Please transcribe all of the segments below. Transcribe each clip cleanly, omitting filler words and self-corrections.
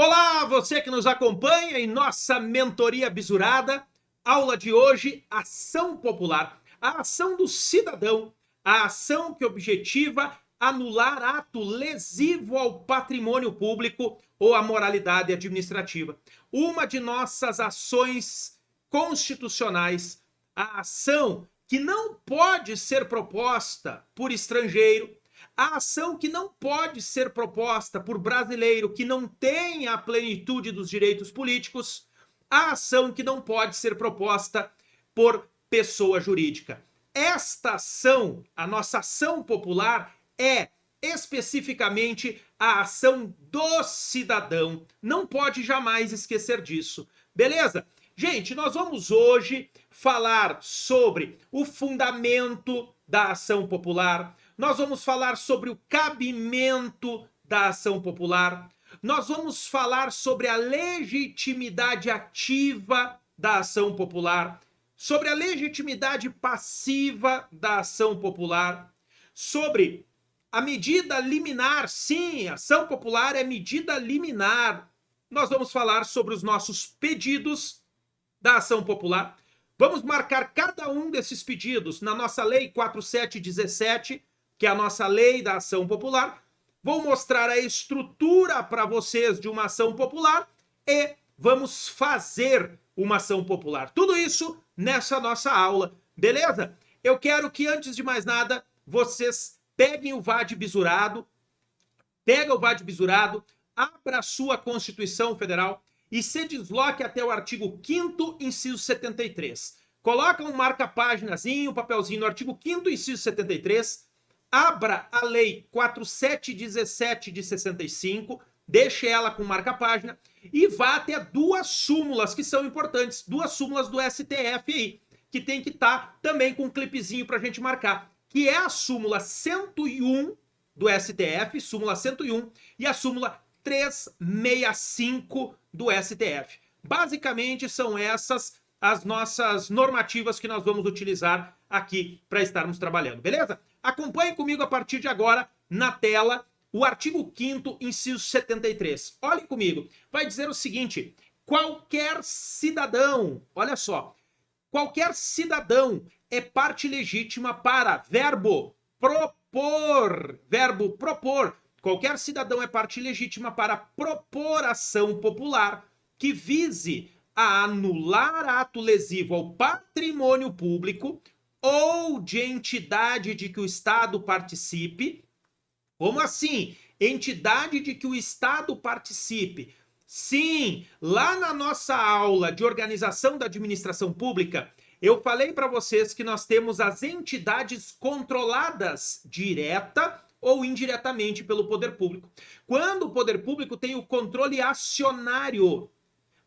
Olá, você que nos acompanha em nossa mentoria bisurada. Aula de hoje, ação popular. A ação do cidadão, a ação que objetiva anular ato lesivo ao patrimônio público ou à moralidade administrativa. Uma de nossas ações constitucionais, a ação que não pode ser proposta por estrangeiro, a ação que não pode ser proposta por brasileiro que não tenha a plenitude dos direitos políticos, a ação que não pode ser proposta por pessoa jurídica. Esta ação, a nossa ação popular, é especificamente a ação do cidadão. Não pode jamais esquecer disso. Beleza? Gente, nós vamos hoje falar sobre o fundamento da ação popular. Nós vamos falar sobre o cabimento da ação popular. Nós vamos falar sobre a legitimidade ativa da ação popular, sobre a legitimidade passiva da ação popular, sobre a medida liminar. Sim, ação popular é medida liminar. Nós vamos falar sobre os nossos pedidos da ação popular. Vamos marcar cada um desses pedidos na nossa Lei 4717, que é a nossa lei da ação popular. Vou mostrar a estrutura para vocês de uma ação popular e vamos fazer uma ação popular. Tudo isso nessa nossa aula, beleza? Eu quero que, antes de mais nada, vocês peguem o VAD bisurado, abra a sua Constituição Federal e se desloque até o artigo 5º, inciso 73. Coloca um marca-páginazinho, um papelzinho no artigo 5º, inciso 73, abra a Lei 4717 de 65, deixe ela com marca-página e vá até duas súmulas que são importantes, duas súmulas do STF aí, que tem que estar também com um clipezinho para a gente marcar, que é a súmula 101 do STF, súmula 101, e a súmula 365 do STF. Basicamente são essas as nossas normativas que nós vamos utilizar aqui para estarmos trabalhando, beleza? Acompanhe comigo a partir de agora na tela o artigo 5º, inciso 73. Olhe comigo, vai dizer o seguinte: qualquer cidadão, olha só, qualquer cidadão é parte legítima para verbo propor. Qualquer cidadão é parte legítima para propor ação popular que vise a anular ato lesivo ao patrimônio público ou de entidade de que o Estado participe. Como assim? Entidade de que o Estado participe. Sim, lá na nossa aula de organização da administração pública, eu falei para vocês que nós temos as entidades controladas direta ou indiretamente pelo poder público. Quando o poder público tem o controle acionário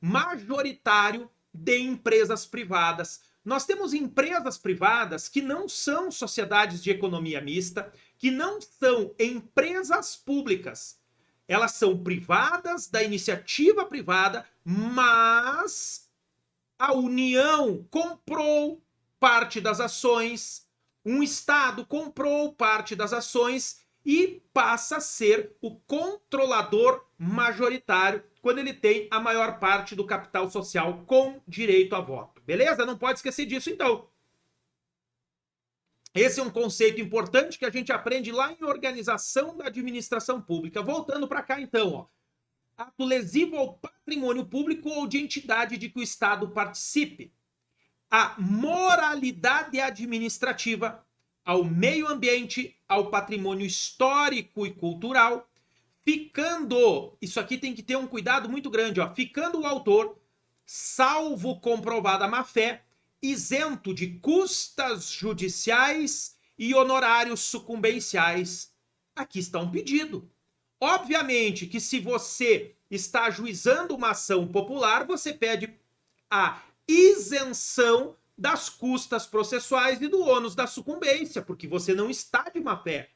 majoritário de empresas privadas. Nós temos empresas privadas que não são sociedades de economia mista, que não são empresas públicas. Elas são privadas, da iniciativa privada, mas a União comprou parte das ações, um Estado comprou parte das ações e passa a ser o controlador majoritário quando ele tem a maior parte do capital social com direito a voto. Beleza? Não pode esquecer disso, então. Esse é um conceito importante que a gente aprende lá em organização da administração pública. Voltando para cá, então, ó. Ato lesivo ao patrimônio público ou de entidade de que o Estado participe. A moralidade administrativa, ao meio ambiente, ao patrimônio histórico e cultural, ficando, isso aqui tem que ter um cuidado muito grande, ó, ficando o autor, salvo comprovada má-fé, isento de custas judiciais e honorários sucumbenciais. Aqui está um pedido. Obviamente que se você está ajuizando uma ação popular, você pede a isenção das custas processuais e do ônus da sucumbência, porque você não está de má-fé.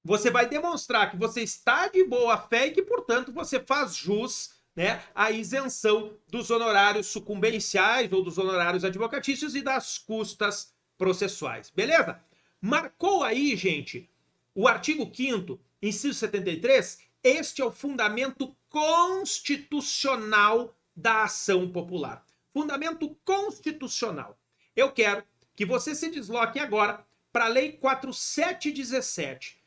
Você vai demonstrar que você está de boa fé e que, portanto, você faz jus, né, à isenção dos honorários sucumbenciais ou dos honorários advocatícios e das custas processuais. Beleza? Marcou aí, gente, o artigo 5º, inciso 73, Este é o fundamento constitucional da ação popular. Fundamento constitucional. Eu quero que você se desloque agora para a Lei 4717.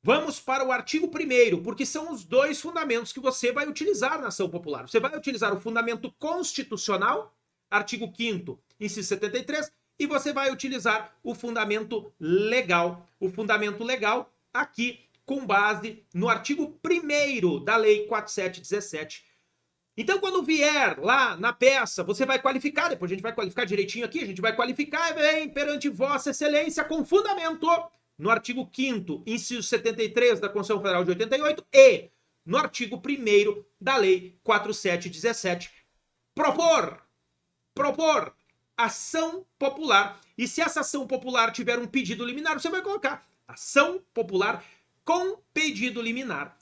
Vamos para o artigo 1º, porque são os dois fundamentos que você vai utilizar na ação popular. Você vai utilizar o fundamento constitucional, artigo 5º, inciso 73, e você vai utilizar o fundamento legal. O fundamento legal aqui com base no artigo 1º da Lei 4717. Então, quando vier lá na peça, você vai qualificar, depois a gente vai qualificar direitinho aqui, a gente vai qualificar e vem perante Vossa Excelência com fundamento no artigo 5º, inciso 73 da Constituição Federal de 88 e no artigo 1º da Lei 4717. Propor ação popular. E se essa ação popular tiver um pedido liminar, você vai colocar ação popular com pedido liminar.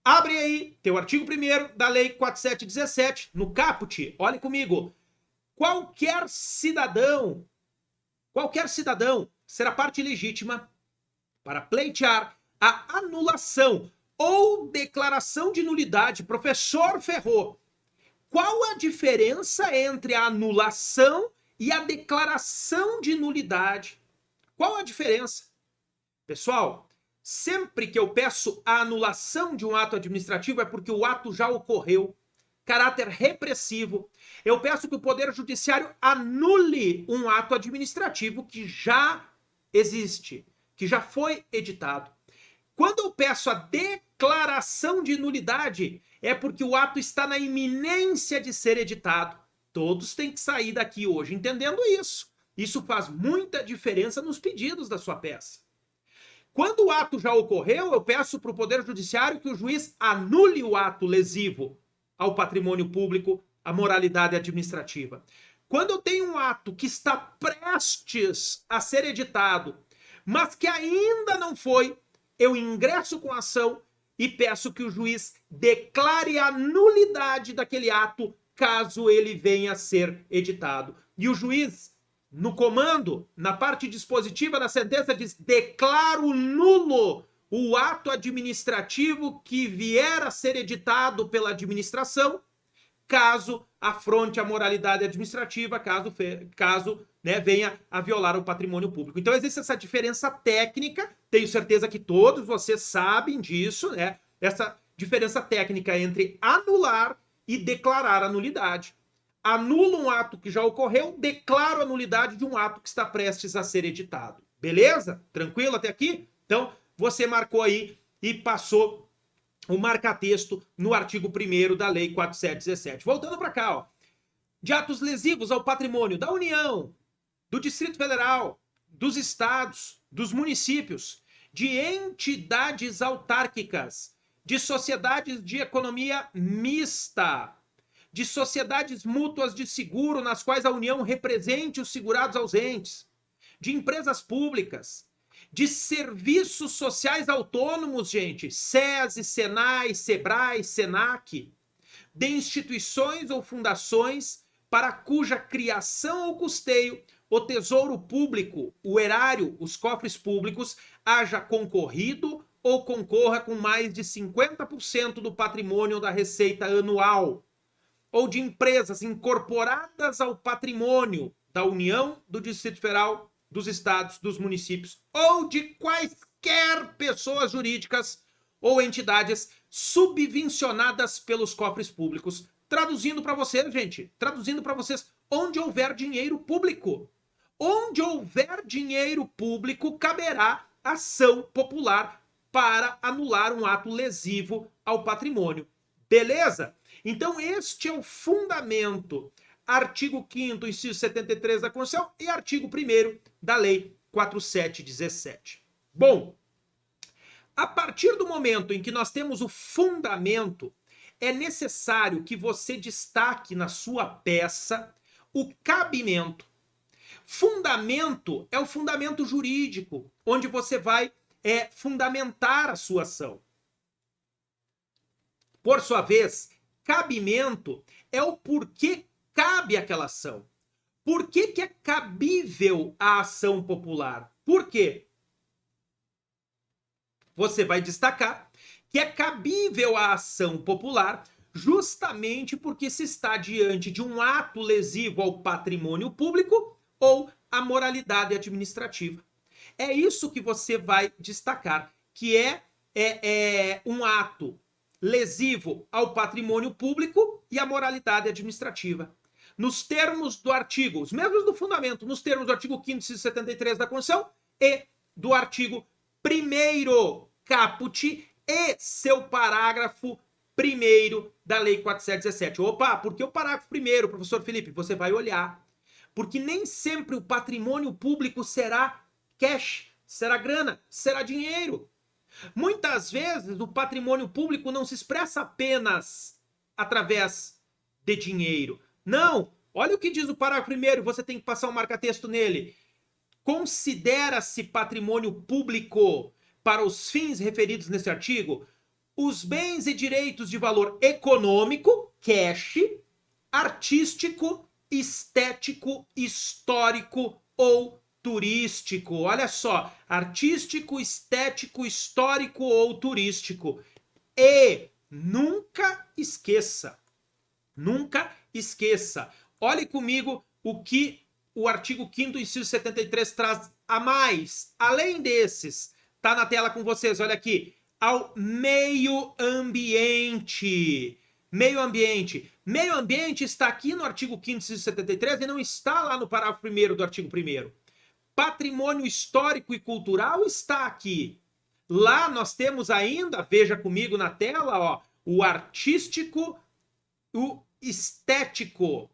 Abre aí teu artigo 1º da Lei 4717, no caput, olhe comigo. Qualquer cidadão será parte legítima para pleitear a anulação ou declaração de nulidade. Professor Ferro, qual a diferença entre a anulação e a declaração de nulidade? Qual a diferença? Pessoal, sempre que eu peço a anulação de um ato administrativo é porque o ato já ocorreu, caráter repressivo. Eu peço que o Poder Judiciário anule um ato administrativo que já existe, que já foi editado. Quando eu peço a declaração de nulidade, é porque o ato está na iminência de ser editado. Todos têm que sair daqui hoje entendendo isso. Isso faz muita diferença nos pedidos da sua peça. Quando o ato já ocorreu, eu peço para o Poder Judiciário que o juiz anule o ato lesivo ao patrimônio público, à moralidade administrativa. Quando eu tenho um ato que está prestes a ser editado, mas que ainda não foi, eu ingresso com a ação e peço que o juiz declare a nulidade daquele ato caso ele venha a ser editado. E o juiz, no comando, na parte dispositiva da sentença, diz: declaro nulo o ato administrativo que vier a ser editado pela administração, caso afronte a moralidade administrativa, caso venha a violar o patrimônio público. Então existe essa diferença técnica, tenho certeza que todos vocês sabem disso, né? Essa diferença técnica entre anular e declarar a nulidade. Anulo um ato que já ocorreu, declaro a nulidade de um ato que está prestes a ser editado. Beleza? Tranquilo até aqui? Então, você marcou aí e passou o marca-texto no artigo 1º da Lei 4717. Voltando para cá, ó. De atos lesivos ao patrimônio da União, do Distrito Federal, dos estados, dos municípios, de entidades autárquicas, de sociedades de economia mista, de sociedades mútuas de seguro nas quais a União represente os segurados ausentes, de empresas públicas, de serviços sociais autônomos, gente, SESI, SENAI, SEBRAE, SENAC, de instituições ou fundações para cuja criação ou custeio o tesouro público, o erário, os cofres públicos, haja concorrido ou concorra com mais de 50% do patrimônio da receita anual, ou de empresas incorporadas ao patrimônio da União, do Distrito Federal, dos estados, dos municípios, ou de quaisquer pessoas jurídicas ou entidades subvencionadas pelos cofres públicos. Traduzindo para vocês, gente, onde houver dinheiro público. Onde houver dinheiro público, caberá ação popular para anular um ato lesivo ao patrimônio. Beleza? Então, este é o fundamento. Artigo 5º, inciso 73 da Constituição e artigo 1º da Lei 4717. Bom, a partir do momento em que nós temos o fundamento, é necessário que você destaque na sua peça o cabimento. Fundamento é o fundamento jurídico, onde você vai fundamentar a sua ação. Por sua vez, cabimento é o porquê cabe aquela ação. Por que é cabível a ação popular? Por quê? Você vai destacar que é cabível a ação popular justamente porque se está diante de um ato lesivo ao patrimônio público ou à moralidade administrativa. É isso que você vai destacar, que é um ato lesivo ao patrimônio público e à moralidade administrativa. Nos termos do artigo, os mesmos do fundamento, nos termos do artigo 5º, inciso 73 da Constituição e do artigo 1º caput e seu parágrafo 1º da Lei 4.717. Opa, por que o parágrafo 1º, professor Felipe? Você vai olhar. Porque nem sempre o patrimônio público será cash, será grana, será dinheiro. Muitas vezes o patrimônio público não se expressa apenas através de dinheiro. Não, olha o que diz o parágrafo 1º, você tem que passar um marca-texto nele. Considera-se patrimônio público, para os fins referidos nesse artigo, os bens e direitos de valor econômico, cash, artístico, estético, histórico ou turístico. Olha só, artístico, estético, histórico ou turístico. E nunca esqueça, olhe comigo o que o artigo 5º, inciso 73 traz a mais. Além desses, tá na tela com vocês, olha aqui, ao meio ambiente. Meio ambiente. Meio ambiente está aqui no artigo 5º, inciso 73 e não está lá no parágrafo 1º do artigo 1º. Patrimônio histórico e cultural está aqui. Lá nós temos ainda, veja comigo na tela, ó, o artístico, o estético,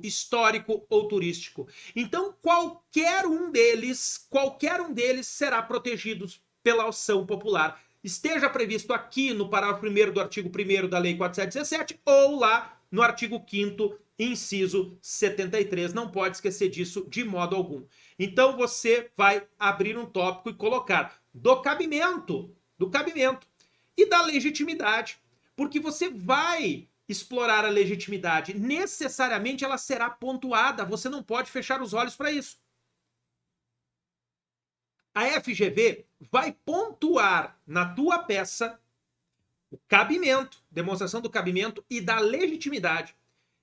histórico ou turístico. Então, qualquer um deles será protegido pela ação popular. Esteja previsto aqui no parágrafo 1º do artigo 1º da Lei 4.717 ou lá no artigo 5º, inciso 73. Não pode esquecer disso de modo algum. Então, você vai abrir um tópico e colocar do cabimento e da legitimidade, porque você vai explorar a legitimidade. Necessariamente ela será pontuada, você não pode fechar os olhos para isso. A FGV vai pontuar na tua peça o cabimento, demonstração do cabimento e da legitimidade.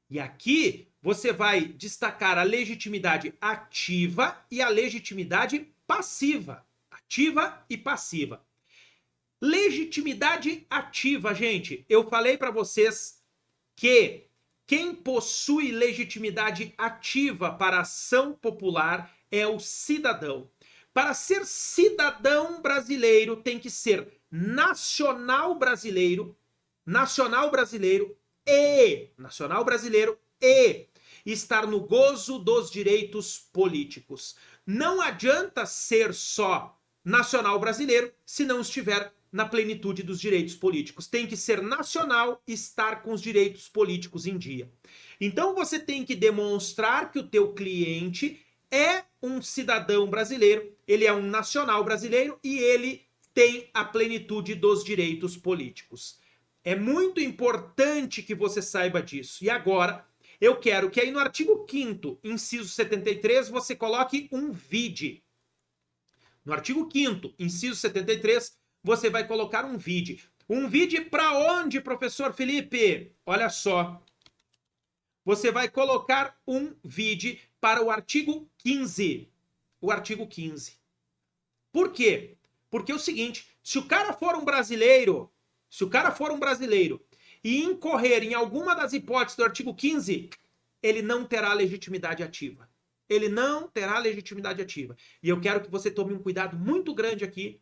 E aqui você vai destacar a legitimidade ativa e a legitimidade passiva. Ativa e passiva. Legitimidade ativa, gente. Eu falei para vocês que quem possui legitimidade ativa para a ação popular é o cidadão. Para ser cidadão brasileiro, tem que ser nacional brasileiro e estar no gozo dos direitos políticos. Não adianta ser só nacional brasileiro se não estiver na plenitude dos direitos políticos. Tem que ser nacional e estar com os direitos políticos em dia. Então você tem que demonstrar que o teu cliente é um cidadão brasileiro, ele é um nacional brasileiro e ele tem a plenitude dos direitos políticos. É muito importante que você saiba disso. E agora, eu quero que aí no artigo 5º, inciso 73, você coloque um vide. No artigo 5º, inciso 73, você vai colocar um vide. Um vide para onde, professor Felipe? Olha só. Você vai colocar um vide para o artigo 15. O artigo 15. Por quê? Porque é o seguinte, se o cara for um brasileiro e incorrer em alguma das hipóteses do artigo 15, ele não terá legitimidade ativa. Ele não terá legitimidade ativa. E eu quero que você tome um cuidado muito grande aqui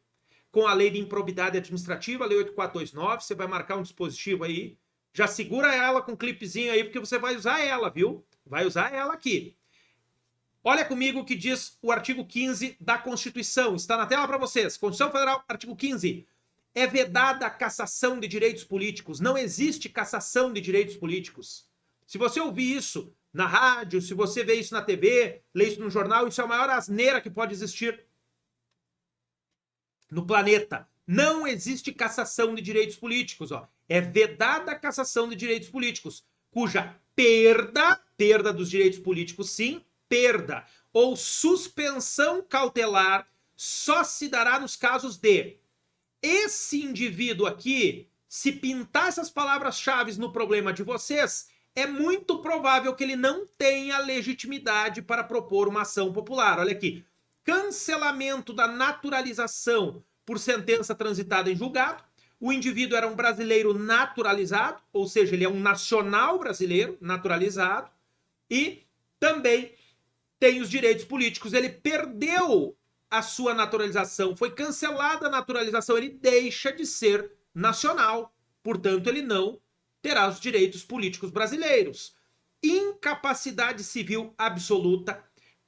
com a lei de improbidade administrativa, a lei 8429, você vai marcar um dispositivo aí, já segura ela com um clipezinho aí, porque você vai usar ela, viu? Vai usar ela aqui. Olha comigo o que diz o artigo 15 da Constituição. Está na tela para vocês. Constituição Federal, artigo 15. É vedada a cassação de direitos políticos. Não existe cassação de direitos políticos. Se você ouvir isso na rádio, se você vê isso na TV, lê isso no jornal, isso é a maior asneira que pode existir no planeta. Não existe cassação de direitos políticos. Ó. É vedada a cassação de direitos políticos, cuja perda dos direitos políticos, sim, perda ou suspensão cautelar só se dará nos casos de esse indivíduo aqui, se pintar essas palavras-chave no problema de vocês, é muito provável que ele não tenha legitimidade para propor uma ação popular. Olha aqui, cancelamento da naturalização por sentença transitada em julgado. O indivíduo era um brasileiro naturalizado, ou seja, ele é um nacional brasileiro naturalizado, e também tem os direitos políticos. Ele perdeu a sua naturalização, foi cancelada a naturalização, ele deixa de ser nacional, portanto ele não terá os direitos políticos brasileiros. Incapacidade civil absoluta,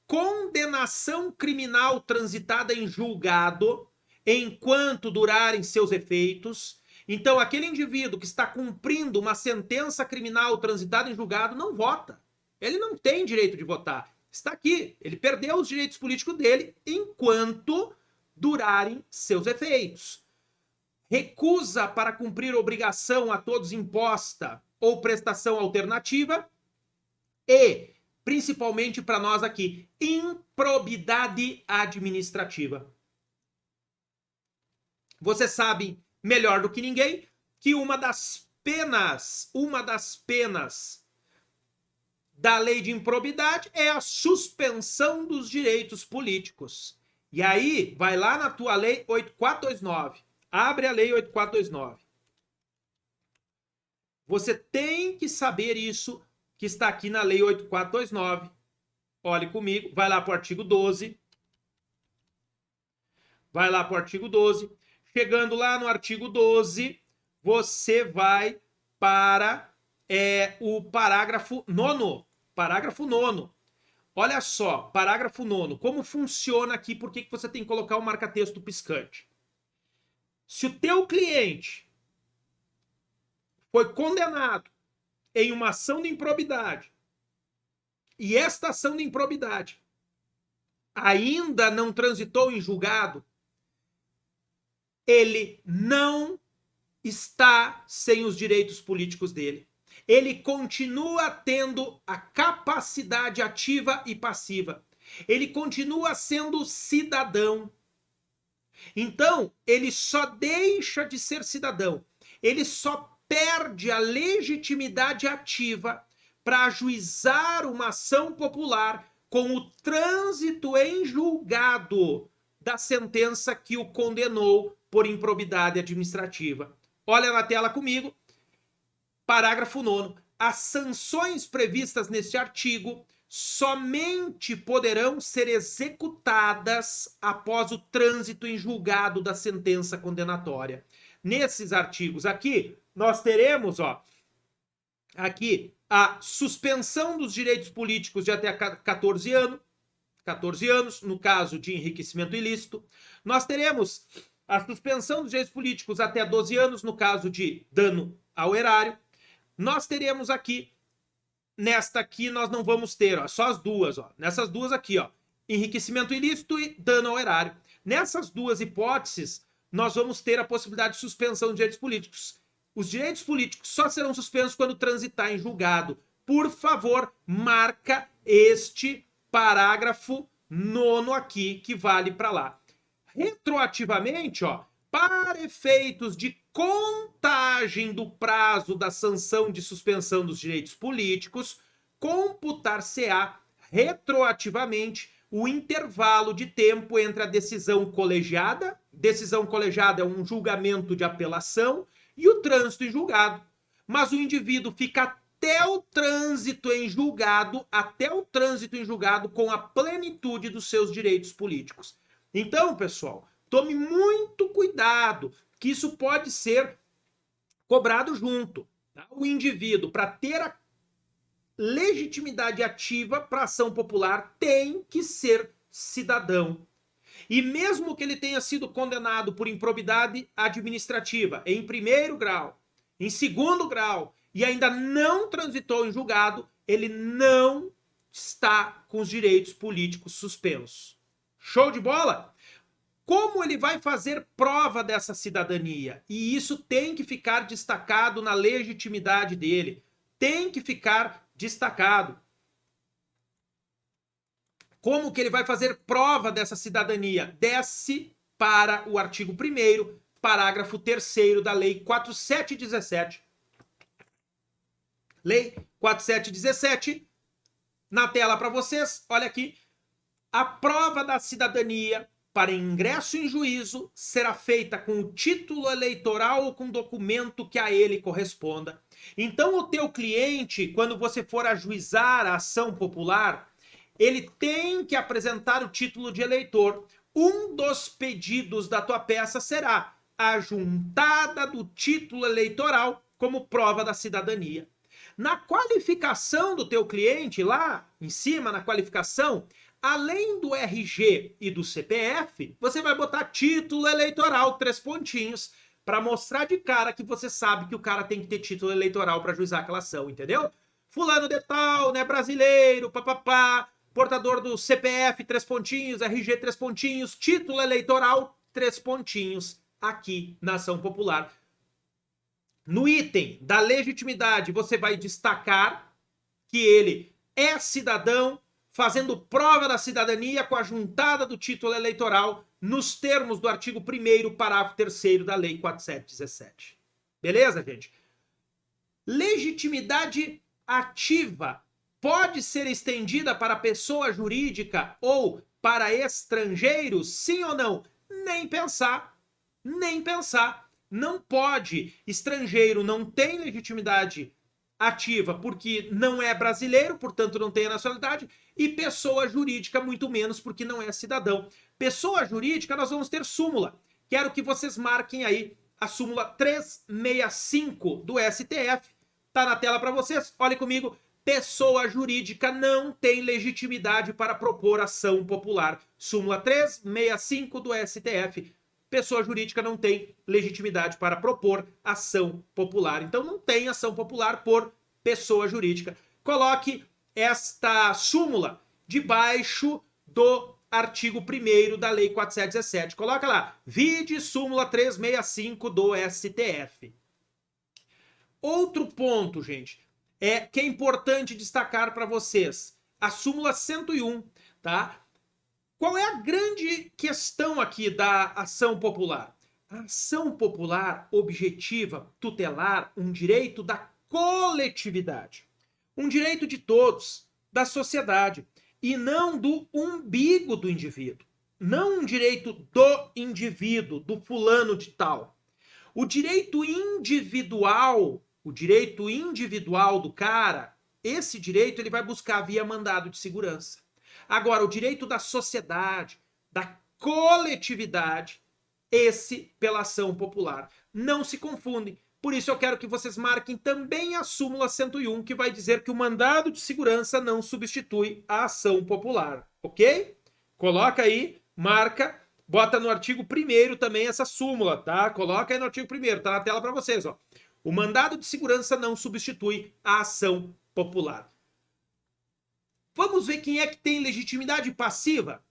condenação criminal transitada em julgado enquanto durarem seus efeitos. Então aquele indivíduo que está cumprindo uma sentença criminal transitada em julgado não vota. Ele não tem direito de votar. Está aqui, ele perdeu os direitos políticos dele enquanto durarem seus efeitos. Recusa para cumprir obrigação a todos imposta ou prestação alternativa e, principalmente para nós aqui, improbidade administrativa. Você sabe melhor do que ninguém que uma das penas da lei de improbidade é a suspensão dos direitos políticos. E aí, vai lá na tua lei 8429. Abre a lei 8429. Você tem que saber isso que está aqui na lei 8429. Olhe comigo, vai lá para o artigo 12. Vai lá para o artigo 12. Chegando lá no artigo 12, você vai para o parágrafo 9º. Parágrafo 9º. Olha só, parágrafo 9º. Como funciona aqui? Por que você tem que colocar o marca-texto piscante? Se o teu cliente foi condenado em uma ação de improbidade e esta ação de improbidade ainda não transitou em julgado, ele não está sem os direitos políticos dele. Ele continua tendo a capacidade ativa e passiva. Ele continua sendo cidadão. Então, ele só deixa de ser cidadão. Ele só perde a legitimidade ativa para ajuizar uma ação popular com o trânsito em julgado da sentença que o condenou por improbidade administrativa. Olha na tela comigo. Parágrafo 9º. As sanções previstas neste artigo somente poderão ser executadas após o trânsito em julgado da sentença condenatória. Nesses artigos aqui, nós teremos, aqui a suspensão dos direitos políticos de até 14 anos, no caso de enriquecimento ilícito. Nós teremos a suspensão dos direitos políticos até 12 anos, no caso de dano ao erário. Nós teremos aqui, nesta aqui nós não vamos ter, só as duas, nessas duas aqui, enriquecimento ilícito e dano ao erário. Nessas duas hipóteses, nós vamos ter a possibilidade de suspensão de direitos políticos. Os direitos políticos só serão suspensos quando transitar em julgado. Por favor, marca este parágrafo 9º aqui, que vale para lá. Retroativamente, para efeitos de contagem do prazo da sanção de suspensão dos direitos políticos, computar-se-á retroativamente o intervalo de tempo entre a decisão colegiada é um julgamento de apelação, e o trânsito em julgado. Mas o indivíduo fica até o trânsito em julgado com a plenitude dos seus direitos políticos. Então, pessoal, tome muito cuidado, que isso pode ser cobrado junto. Tá? O indivíduo, para ter a legitimidade ativa para ação popular, tem que ser cidadão. E mesmo que ele tenha sido condenado por improbidade administrativa em primeiro grau, em segundo grau, e ainda não transitou em julgado, ele não está com os direitos políticos suspensos. Show de bola? Como ele vai fazer prova dessa cidadania? E isso tem que ficar destacado na legitimidade dele. Tem que ficar destacado. Como que ele vai fazer prova dessa cidadania? Desce para o artigo 1º, parágrafo 3º da Lei 4717. Lei 4717, na tela para vocês, olha aqui. A prova da cidadania para ingresso em juízo será feita com o título eleitoral ou com documento que a ele corresponda. Então, o teu cliente, quando você for ajuizar a ação popular, ele tem que apresentar o título de eleitor. Um dos pedidos da tua peça será a juntada do título eleitoral como prova da cidadania. Na qualificação do teu cliente, lá em cima, na qualificação, além do RG e do CPF, você vai botar título eleitoral, 3 pontinhos, para mostrar de cara que você sabe que o cara tem que ter título eleitoral para ajuizar aquela ação, entendeu? Fulano de tal, né, brasileiro, papapá, portador do CPF, 3 pontinhos, RG, 3 pontinhos, título eleitoral, 3 pontinhos, aqui na ação popular. No item da legitimidade, você vai destacar que ele é cidadão, fazendo prova da cidadania com a juntada do título eleitoral nos termos do artigo 1º, parágrafo 3º da Lei 4717. Beleza, gente? Legitimidade ativa pode ser estendida para pessoa jurídica ou para estrangeiros? Sim ou não? Nem pensar. Nem pensar. Não pode. Estrangeiro não tem legitimidade ativa porque não é brasileiro, portanto não tem a nacionalidade, e pessoa jurídica muito menos porque não é cidadão. Pessoa jurídica nós vamos ter súmula. Quero que vocês marquem aí a súmula 365 do STF. Tá na tela para vocês. Olhem comigo. Pessoa jurídica não tem legitimidade para propor ação popular. Súmula 365 do STF. Pessoa jurídica não tem legitimidade para propor ação popular. Então não tem ação popular por pessoa jurídica. Coloque esta súmula debaixo do artigo 1º da Lei 4717. Coloca lá, vide súmula 365 do STF. Outro ponto, gente, que é importante destacar para vocês. A súmula 101, tá? Qual é a grande questão aqui da ação popular? A ação popular objetiva tutelar um direito da coletividade, um direito de todos, da sociedade, e não do umbigo do indivíduo, não um direito do indivíduo, do fulano de tal. O direito individual do cara, esse direito ele vai buscar via mandado de segurança. Agora, o direito da sociedade, da coletividade, esse pela ação popular. Não se confundem. Por isso eu quero que vocês marquem também a súmula 101, que vai dizer que o mandado de segurança não substitui a ação popular. Ok? Coloca aí, marca, bota no artigo 1º também essa súmula, tá? Coloca aí no artigo 1º, tá na tela para vocês, ó. O mandado de segurança não substitui a ação popular. Vamos ver quem é que tem legitimidade passiva.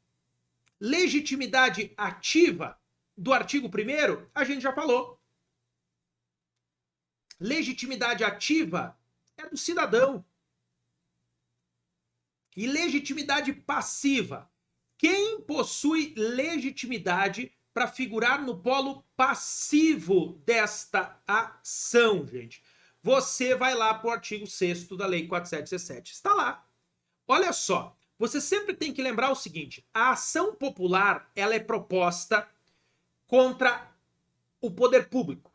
Legitimidade ativa do artigo 1º, a gente já falou. Legitimidade ativa é do cidadão. E legitimidade passiva. Quem possui legitimidade para figurar no polo passivo desta ação, gente? Você vai lá para o artigo 6º da Lei 4717. Está lá. Olha só, você sempre tem que lembrar o seguinte, a ação popular ela é proposta contra o poder público,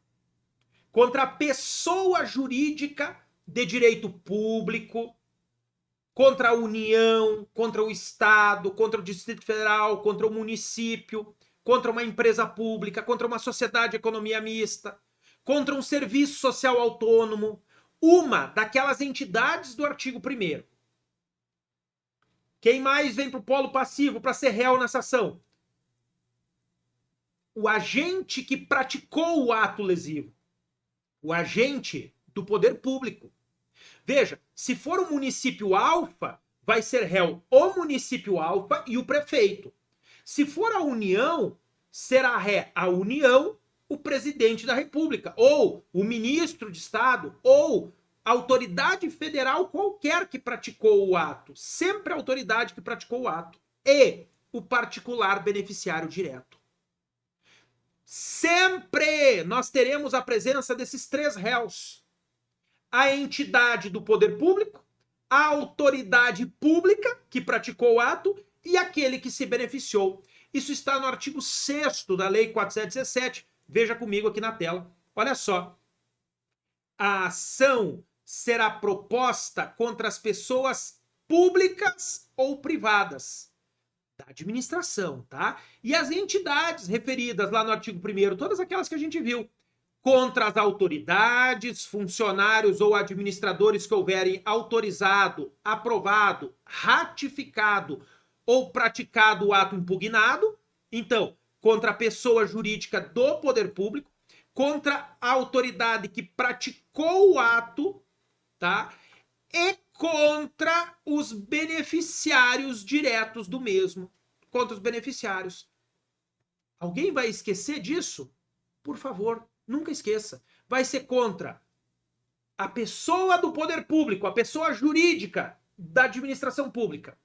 contra a pessoa jurídica de direito público, contra a União, contra o Estado, contra o Distrito Federal, contra o município, contra uma empresa pública, contra uma sociedade de economia mista, contra um serviço social autônomo, uma daquelas entidades do artigo 1º. Quem mais vem para o polo passivo para ser réu nessa ação? O agente que praticou o ato lesivo. O agente do poder público. Veja, se for o município alfa, vai ser réu o município alfa e o prefeito. Se for a União, será ré a União, o presidente da República, ou o ministro de Estado, ou autoridade federal qualquer que praticou o ato, sempre a autoridade que praticou o ato, e o particular beneficiário direto. sempre nós teremos a presença desses três réus: a entidade do poder público, a autoridade pública que praticou o ato e aquele que se beneficiou. Isso está no artigo 6º da Lei 4.717. Veja comigo aqui na tela. Olha só. A ação será proposta contra as pessoas públicas ou privadas da administração, tá? E as entidades referidas lá no artigo 1º, todas aquelas que a gente viu, contra as autoridades, funcionários ou administradores que houverem autorizado, aprovado, ratificado ou praticado o ato impugnado. Então, contra a pessoa jurídica do poder público, contra a autoridade que praticou o ato, tá? E contra os beneficiários diretos do mesmo. Contra os beneficiários. Alguém vai esquecer disso? Por favor, nunca esqueça. Vai ser contra a pessoa do poder público, a pessoa jurídica da administração pública,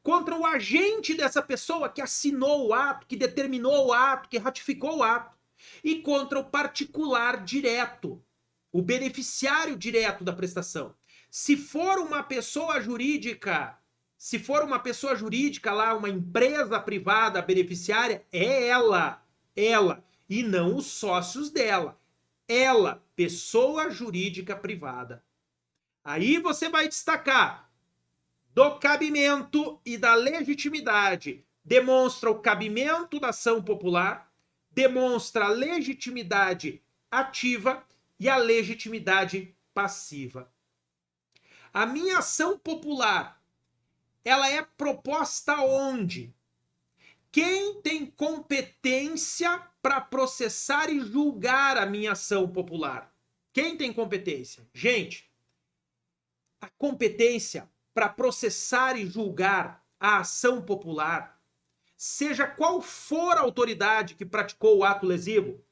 contra o agente dessa pessoa que assinou o ato, que determinou o ato, que ratificou o ato, e contra o particular direto, o beneficiário direto da prestação. Se for uma pessoa jurídica, lá, uma empresa privada beneficiária, é ela, e não os sócios dela. Ela, pessoa jurídica privada. Aí você vai destacar do cabimento e da legitimidade. Demonstra o cabimento da ação popular, demonstra a legitimidade ativa e a legitimidade passiva. A minha ação popular, ela é proposta onde? Quem tem competência para processar e julgar a minha ação popular? Quem tem competência? Gente, a competência para processar e julgar a ação popular, seja qual for a autoridade que praticou o ato lesivo,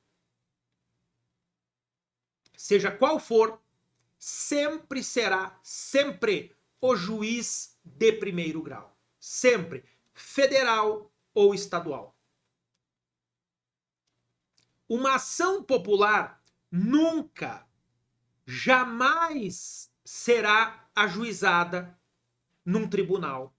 seja qual for, sempre será, o juiz de primeiro grau. Sempre. Federal ou estadual. Uma ação popular nunca, jamais será ajuizada num tribunal.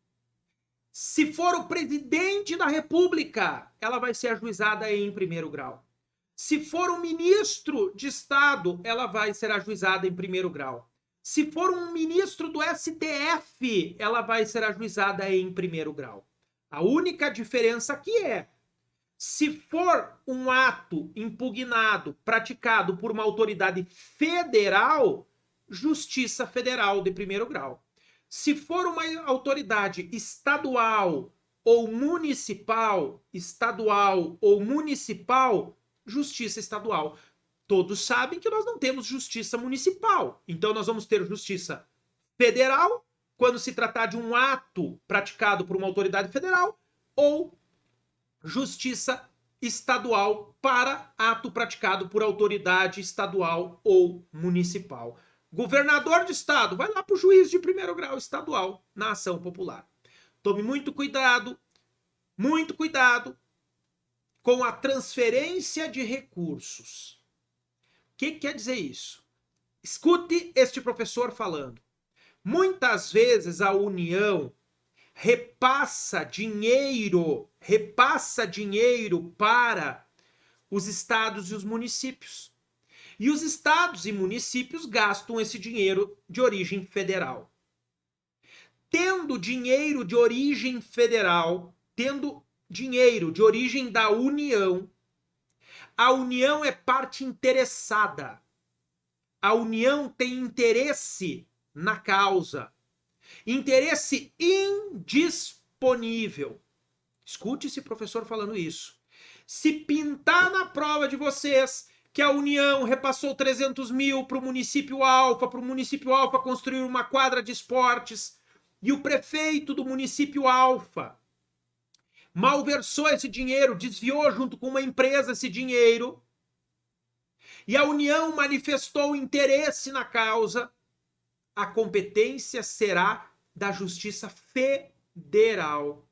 Se for o presidente da República, ela vai ser ajuizada em primeiro grau. Se for um ministro de Estado, ela vai ser ajuizada em primeiro grau. Se for um ministro do STF, ela vai ser ajuizada em primeiro grau. A única diferença aqui é, se for um ato impugnado, praticado por uma autoridade federal, Justiça Federal de primeiro grau. Se for uma autoridade estadual ou municipal, Justiça Estadual. Todos sabem que nós não temos justiça municipal. Então nós vamos ter justiça federal, quando se tratar de um ato praticado por uma autoridade federal, ou justiça estadual para ato praticado por autoridade estadual ou municipal. Governador de estado, vai lá para o juiz de primeiro grau estadual na ação popular. Tome muito cuidado com a transferência de recursos. O que quer dizer isso? Escute este professor falando. Muitas vezes a União repassa dinheiro para os estados e os municípios. E os estados e municípios gastam esse dinheiro de origem federal. Tendo dinheiro de origem federal, tendo dinheiro de origem da União, a União é parte interessada. A União tem interesse na causa. Interesse indisponível. Escute esse professor falando isso. Se pintar na prova de vocês que a União repassou 300 mil para o município Alfa construir uma quadra de esportes, e o prefeito do município Alfa malversou esse dinheiro, desviou junto com uma empresa esse dinheiro, e a União manifestou interesse na causa, a competência será da Justiça Federal.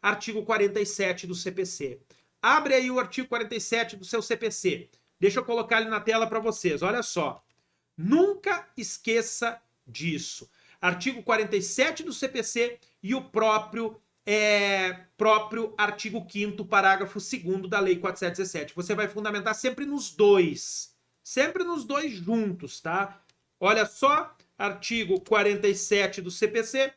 Artigo 47 do CPC. Abre aí o artigo 47 do seu CPC. Deixa eu colocar ele na tela para vocês. Olha só. Nunca esqueça disso. Artigo 47 do CPC e o próprio artigo 5º, parágrafo 2º da Lei 4717. Você vai fundamentar sempre nos dois. Sempre nos dois juntos, tá? Olha só, artigo 47 do CPC.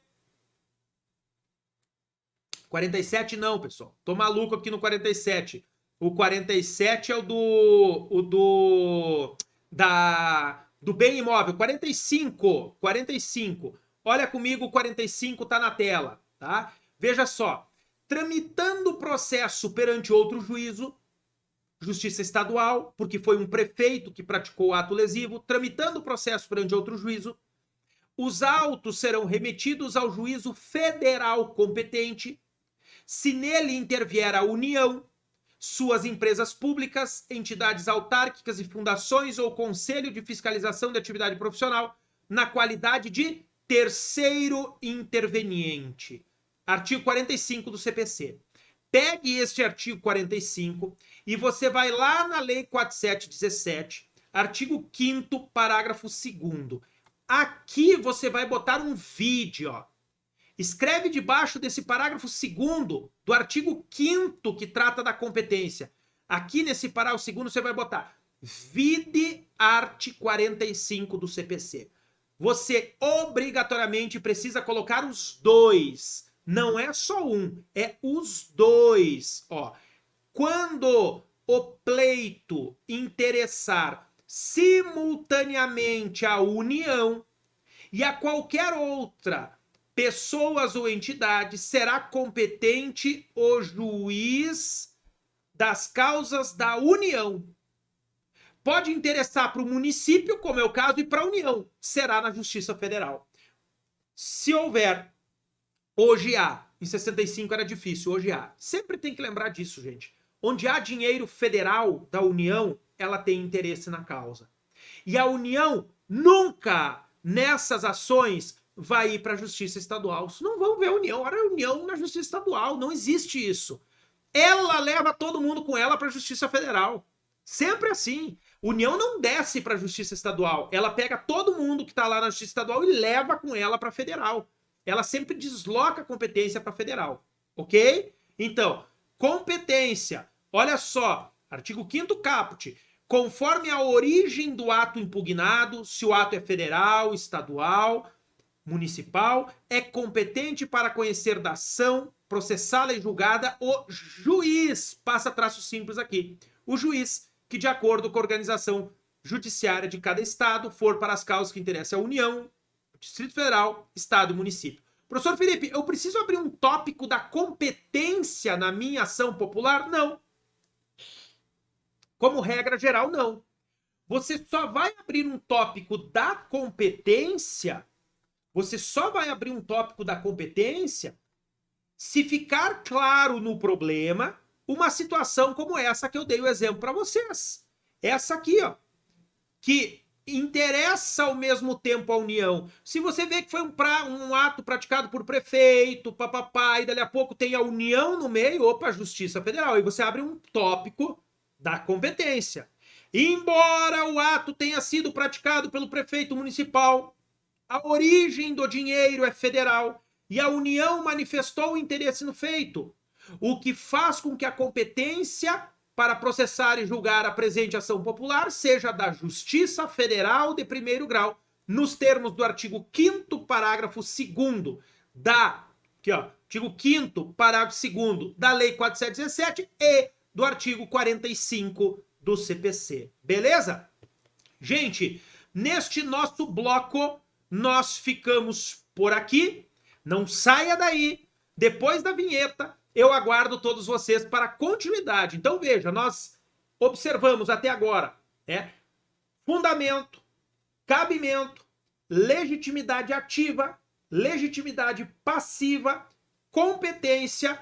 47 não, pessoal. Tô maluco aqui no 47. O 47 é o do bem imóvel. 45. Olha comigo, o 45 tá na tela, tá? Veja só. Tramitando o processo perante outro juízo, Justiça Estadual, porque foi um prefeito que praticou o ato lesivo, tramitando o processo perante outro juízo, os autos serão remetidos ao juízo federal competente, se nele intervier a União, suas empresas públicas, entidades autárquicas e fundações ou Conselho de Fiscalização de Atividade Profissional, na qualidade de terceiro interveniente. Artigo 45 do CPC. Pegue este artigo 45 e você vai lá na Lei 4717, artigo 5º, parágrafo 2º. Aqui você vai botar um vídeo, ó. Escreve debaixo desse parágrafo 2º do artigo 5º que trata da competência. Aqui nesse parágrafo 2º você vai botar vide art. 45 do CPC. Você obrigatoriamente precisa colocar os dois. Não é só um, é os dois. Ó, quando o pleito interessar simultaneamente a União e a qualquer outra pessoas ou entidades, será competente o juiz das causas da União. Pode interessar para o município, como é o caso, e para a União. Será na Justiça Federal. Se houver, hoje há, em 65 era difícil, hoje há. Sempre tem que lembrar disso, gente. Onde há dinheiro federal da União, ela tem interesse na causa. E a União nunca, nessas ações, vai ir para a Justiça Estadual. Não vão ver a União. Olha a União na Justiça Estadual. Não existe isso. Ela leva todo mundo com ela para a Justiça Federal. Sempre assim. União não desce para a Justiça Estadual. Ela pega todo mundo que está lá na Justiça Estadual e leva com ela para a Federal. Ela sempre desloca a competência para a Federal. Ok? Então, competência. Olha só. Artigo 5º caput. Conforme a origem do ato impugnado, se o ato é federal, estadual, municipal, é competente para conhecer da ação, processá-la e julgada o juiz. Passa traço simples aqui. O juiz que, de acordo com a organização judiciária de cada estado, for para as causas que interessam a União, Distrito Federal, Estado e município. Professor Felipe, eu preciso abrir um tópico da competência na minha ação popular? Não. Como regra geral, não. Você só vai abrir um tópico da competência, se ficar claro no problema uma situação como essa que eu dei o exemplo para vocês. Essa aqui, ó, que interessa ao mesmo tempo a União. Se você vê que foi um ato praticado por prefeito, papapá, e dali a pouco tem a União no meio, opa, Justiça Federal, e você abre um tópico da competência. Embora o ato tenha sido praticado pelo prefeito municipal, a origem do dinheiro é federal e a União manifestou o interesse no feito, o que faz com que a competência para processar e julgar a presente ação popular seja da Justiça Federal de primeiro grau, nos termos do artigo 5º, parágrafo 2º artigo 5º, parágrafo 2º da Lei 4717 e do artigo 45 do CPC. Beleza? Gente, neste nosso bloco, nós ficamos por aqui. Não saia daí. Depois da vinheta, eu aguardo todos vocês para a continuidade. Então, veja, nós observamos até agora fundamento, cabimento, legitimidade ativa, legitimidade passiva, competência.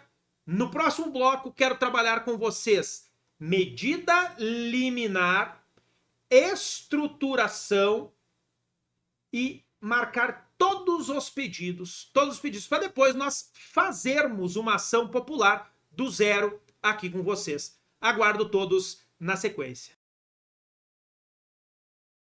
No próximo bloco, quero trabalhar com vocês medida liminar, estruturação e marcar todos os pedidos, para depois nós fazermos uma ação popular do 0 aqui com vocês. Aguardo todos na sequência.